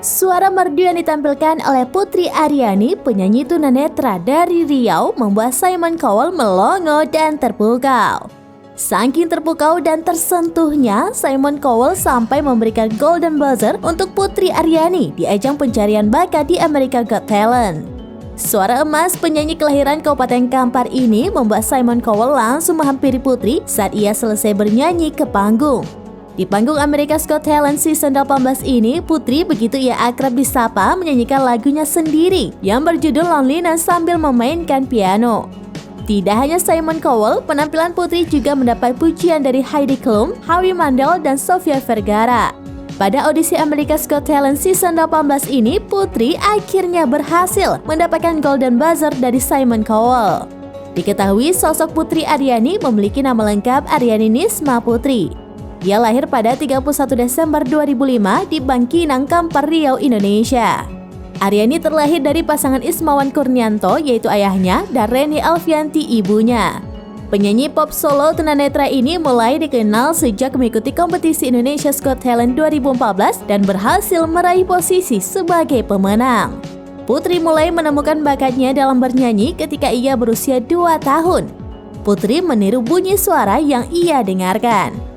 Suara merdu yang ditampilkan oleh Putri Aryani, penyanyi tunanetra dari Riau, membuat Simon Cowell melongo dan terpukau. Saking terpukau dan tersentuhnya, Simon Cowell sampai memberikan Golden Buzzer untuk Putri Aryani di ajang pencarian bakat di America Got Talent. Suara emas penyanyi kelahiran Kabupaten Kampar ini membuat Simon Cowell langsung menghampiri Putri saat ia selesai bernyanyi ke panggung. Di panggung America's Got Talent season 18 ini, Putri begitu ia akrab disapa menyanyikan lagunya sendiri yang berjudul Loneliness sambil memainkan piano. Tidak hanya Simon Cowell, penampilan Putri juga mendapat pujian dari Heidi Klum, Howie Mandel, dan Sofia Vergara. Pada audisi America's Got Talent season 18 ini, Putri akhirnya berhasil mendapatkan Golden Buzzer dari Simon Cowell. Diketahui sosok Putri Aryani memiliki nama lengkap Aryani Nisma Putri. Ia lahir pada 31 Desember 2005 di Bangkinang, Kampar, Riau, Indonesia. Aryani terlahir dari pasangan Ismawan Kurnianto, yaitu ayahnya, dan Reni Alfianti, ibunya. Penyanyi pop solo tunanetra ini mulai dikenal sejak mengikuti kompetisi Indonesia's Got Talent 2014 dan berhasil meraih posisi sebagai pemenang. Putri mulai menemukan bakatnya dalam bernyanyi ketika ia berusia 2 tahun. Putri meniru bunyi suara yang ia dengarkan.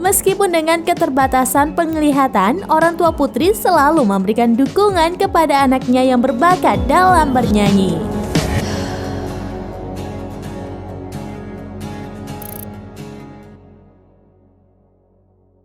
Meskipun dengan keterbatasan penglihatan, orang tua Putri selalu memberikan dukungan kepada anaknya yang berbakat dalam bernyanyi.